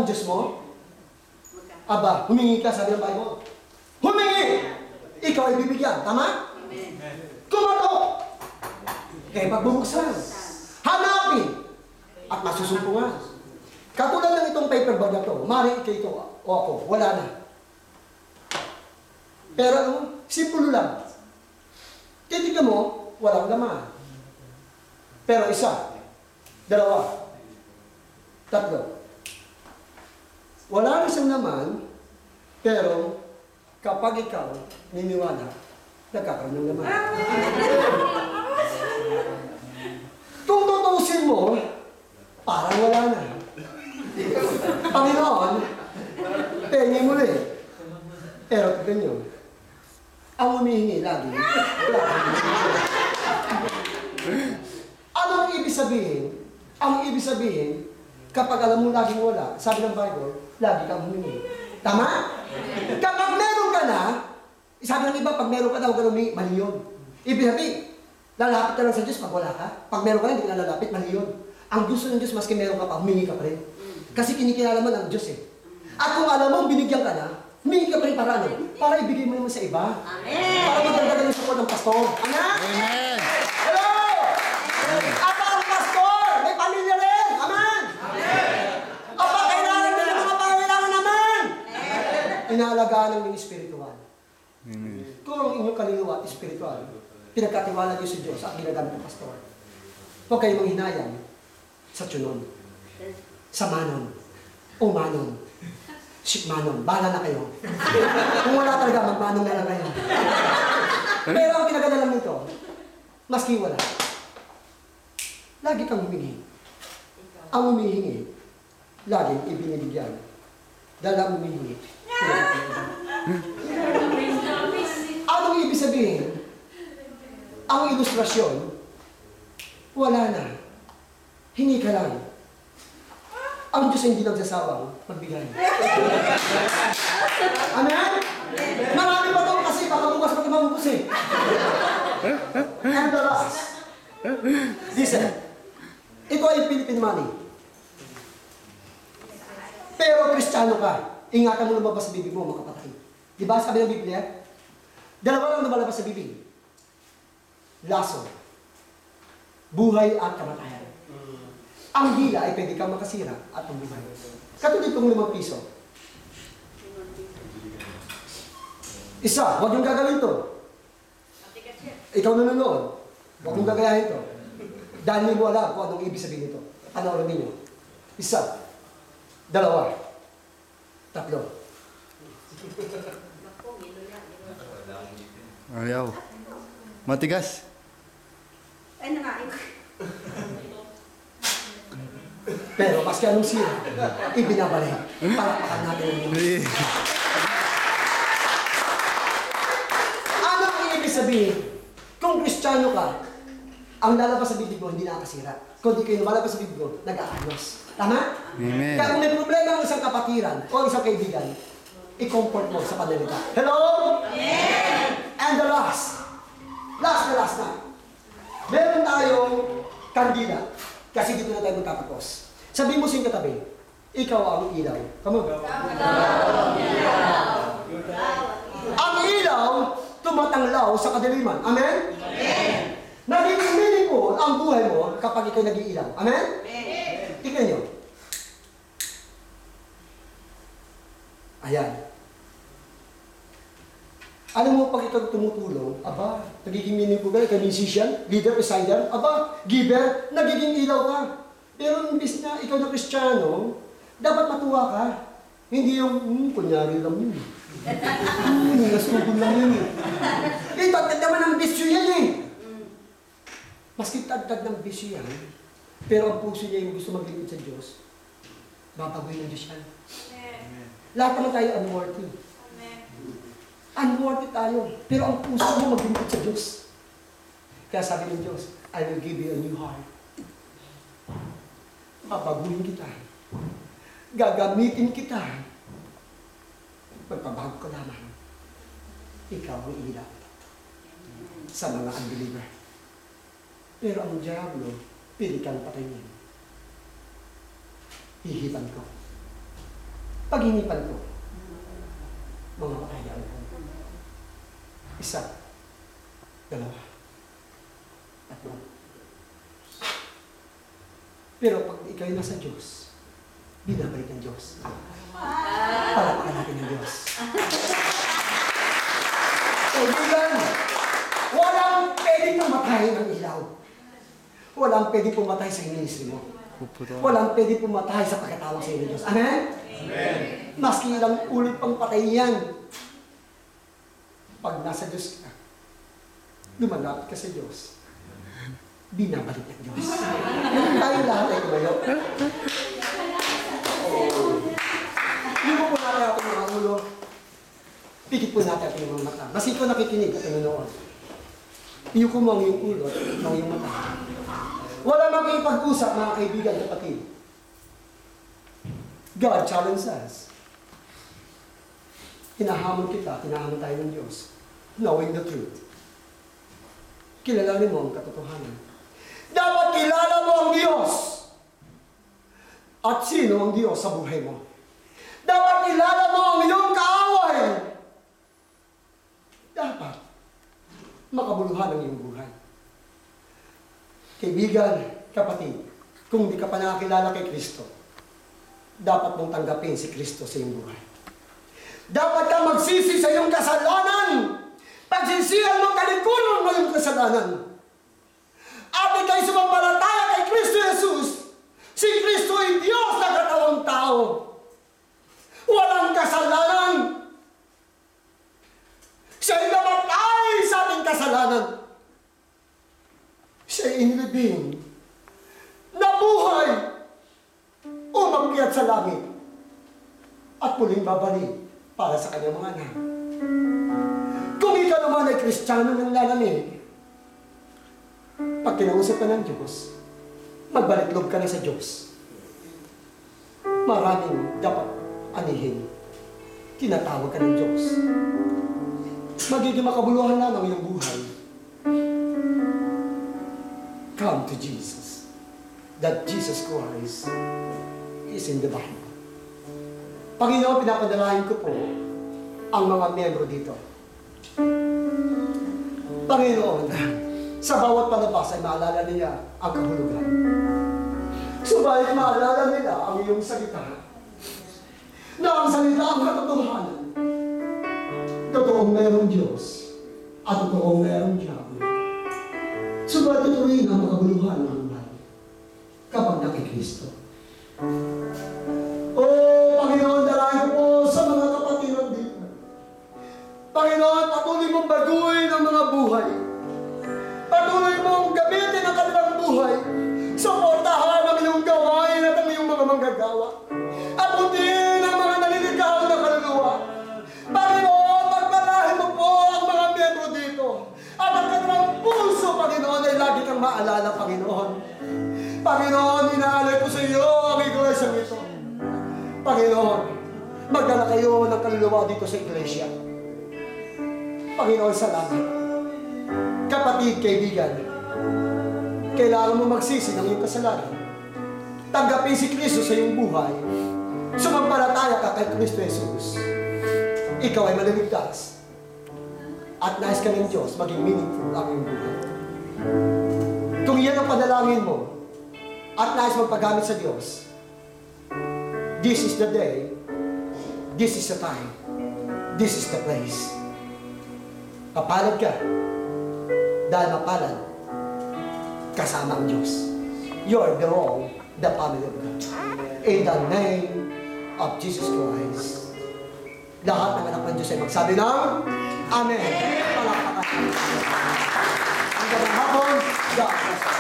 ang Diyos mo? Aba, humingi ka, sabi ng Bible. Humingi! Ikaw ay bibigyan. Tama? Kumatok! Kaya pagbubuksan. Hanapin! At masusumpungan. Katulad ng itong paper bag na to, maaaring ito o ako, wala na. Pero ano, simple lang. Titignan mo, walang laman. Pero isa, dalawa, tatlo. Wala na siyang laman, pero kapag ikaw niniwala, nagkakaroon ng laman. Kung tutusin mo, parang wala na. Panginoon, pengi muli. Pero tignan nyo, ang humihingi lagi. Ano ang ibig sabihin? Ang ibig sabihin, kapag alam mo laging wala, sabi ng Bible, lagi kang humingi. Tama? Kapag meron ka na, sabi ng iba, pag meron ka na, huwag ka humingi, mali yun. Ibig sabihin, lalapit ka lang sa Diyos pag wala ka. Pag meron ka na, hindi ka na lalapit, mali yun. Ang gusto ng Diyos, maski meron ka pa, humingi ka pa rin. Kasi kinikilalaman ang Diyos eh. At kung alam mo, binigyan ka na, humingi ka pa rin para ano? Para ibigay mo naman sa iba. Amen! Para magdagdagan yung support ng pastor. Amen? Amen! Hello! At ang pastor, may pamilya rin. Amen! Amen! Apa, kailangan din ng mga pangailangan naman. Inaalagaan ng yung spiritual. Amen. Kung ang inyong kaluluwa, spiritual, pinagkatiwala niyo sa Diyos at ginagamit ng pastor. Huwag kayong manghinayang sa tunon, sa manon, o manon, shikmanon, bahala na kayo. Kung wala talaga, magmanong na lang kayo. Pero ang kinaganda lang nito, maski wala, lagi kang humingi. Ang humihingi, laging ibinibigyan. Dahil ang humihingi, anong ibig sabihin? Ang ilustrasyon, wala na. Hingi ka lang. Ang Diyos ay hindi nagsasawang magbigay. Amen? Marami pa ito kasi baka bukas pati mamubos eh. And the last. Listen. Ito ay Philippine money. Pero Kristiyano ka. Ingatan mo lumabas sa bibig mo, mga kapatid. Diba sabi ng Biblia? Dalawa lang lumalabas sa bibig. Laso. Buhay at kamatayan. Ang hila ay pwede kang makasira at mabuhay. Katulad kong 5 piso. Isa, huwag yung gagawin to. Ikaw nanonood. Huwag mong gagayahin to. Dahil hindi mo alam kung anong ibig sabihin nito. Panoorin ninyo. Isa, dalawa, tatlo. Ayaw. Matigas. Ay, nakain. Pero maski anong sira, ibinabalik. Palakpakan natin ang Diyos. Ano ang ibig sabihin? Kung Kristiyano ka, ang lalabas sa bibig mo hindi nakakasira. Kung di kayo lumalabas sa bibig mo, nag-aayos. Tama? Amen. Kaya kung may problema ang isang kapatiran o isang kaibigan, i-comfort mo sa panalita. Hello? Amen! And the last. Last na. Meron tayong kandila. Kasi dito na tayo magtatapos. Sabihin mo sa iyong katabi, ikaw ang ilaw. Come on. Ang ilaw, tumatanglaw sa kadiliman. Amen? Amen. Nagiging meaningful ang buhay mo kapag ikaw nag-iilaw. Amen? Amen. Tignan nyo. Ayan. Alam mo, pag ikaw tumutulong, aba, nagiging meaningful ka, ikaw musician, leader, presider, aba, giver, nagiging ilaw ka. Pero imbis na ikaw na Kristiyano, dapat matuwa ka. Hindi yung, kunyari lang yun. Nasugod lang yun eh. Tagtag naman ng bisyo yan eh. Maski tagtag ng bisyo yan, pero ang puso niya yung gusto maglingkod sa Diyos, babagoy ng Diyos yan. Lahat naman tayo unworthy. Unworthy tayo, pero ang puso mo maglingkod sa Diyos. Kaya sabi ng Diyos, I will give you a new heart. Babaguhin kita. Gagamitin kita. Magpabago ka lamang. Ikaw ang ilaw sa mga unbeliever. Pero ang diablo, pili kang patayin. Hihitan ko. Pag-inipan ko, mga makayaan ko. Isa, dalawa, tatlo. Pero pag ikaw ay nasa Diyos, binabalik ng Diyos. Palapakan natin ng Diyos. Kaibigan, walang pwedeng pumatay ng ilaw. Walang pwedeng pumatay sa ministry mo. Walang pwedeng pumatay sa pagkatawag sa inyo Diyos. Amen? Amen. Maski ilang ulit pang patay yan. Pag nasa Diyos ka, lumalapit ka sa Diyos, binabalik ng Diyos. Tayo lahat ay tumayo. Libo po natin ating mga ulo. Pikit po natin ating mga mata. Basi ko nakikinig at nanonood. Iyuko mo ang iyong ulo at ang iyong mata. Wala makipag-usap, mga kaibigan, kapatid. God challenges us. Hinahamon kita, hinahamon tayo ng Diyos. Knowing the truth. Kilalanin mo ang katotohanan. Dapat kilala mo ang Diyos. At sino ang Diyos sa buhay mo. Dapat kilala mo ang iyong kaaway. Dapat makabuluhan ang iyong buhay. Kaibigan, kapatid, kung di ka pa nakakilala kay Kristo, dapat mong tanggapin si Kristo sa iyong buhay. Dapat ka magsisi sa iyong kasalanan. Pagsisihan mo, kalikunan mo yung kasalanan. At ikay sumampalataya kay Kristo Jesus. Si Kristo ay Diyos na katawang tao. Walang kasalanan. Siya'y namatay sa ating kasalanan. Siya'y inilibing, nabuhay, umakyat sa langit, at muling babalik para sa kanyang mga anak. Kung ikaw naman ay Kristiyano ng lalamig, pag kinausap ka ng Diyos, magbalik loob ka na sa Diyos. Maraming dapat anihin. Tinatawag ka ng Diyos. Magiging makabuluhan lang ang iyong buhay. Come to Jesus. That Jesus Christ is in the Bible. Panginoon, pinapadalahin ko po ang mga miyembro dito. Panginoon, sa bawat palabas ay maalala niya ang kahulugan. Subalit maalala nila ang iyong salita. Na ang salita ang katotohanan. Totoong mayroong Diyos at totoong mayroong diabo. Subalit tutuloy ang makabuluhan ng buhay kapag nakikristo. Panginoon, dalayan po sa mga kapatiran dito. Panginoon, patuloy mong baguhin ang mga buhay. Patuloy mong gamitin ang kanilang buhay. Suportahan ang iyong gawain at ang iyong mga manggagawa. Abutin ang mga naliligaw na kaluluwa. Panginoon, pagpalahin mo po ang mga miyembro dito. At ang kanilang puso, Panginoon, ay lagi kang maalala, Panginoon. Panginoon, inaalay ko sa iyo ang iglesia nito. Panginoon, magdala kayo ng kaluluwa dito sa iglesia. Panginoon, salamat. Kapatid, kaibigan, kailangan mo magsisi ng iyong kasalanan. Tanggapin si Kristo sa iyong buhay. Sumampalataya ka kay Kristo Jesus. Ikaw ay maliligtas. At nais ka ng Diyos maging meaningful ang iyong buhay. Kung iyan ang panalangin mo, at nais magpagamit sa Diyos, this is the day, this is the time, this is the place. Papalad ka, dahil mapalad, kasama ang Diyos. You're the wrong, the family of God. In the name of Jesus Christ. Lahat ng anak ng Diyos ay magsabi ng Amen. Palakpakan. Ang gandang hapon, God bless you.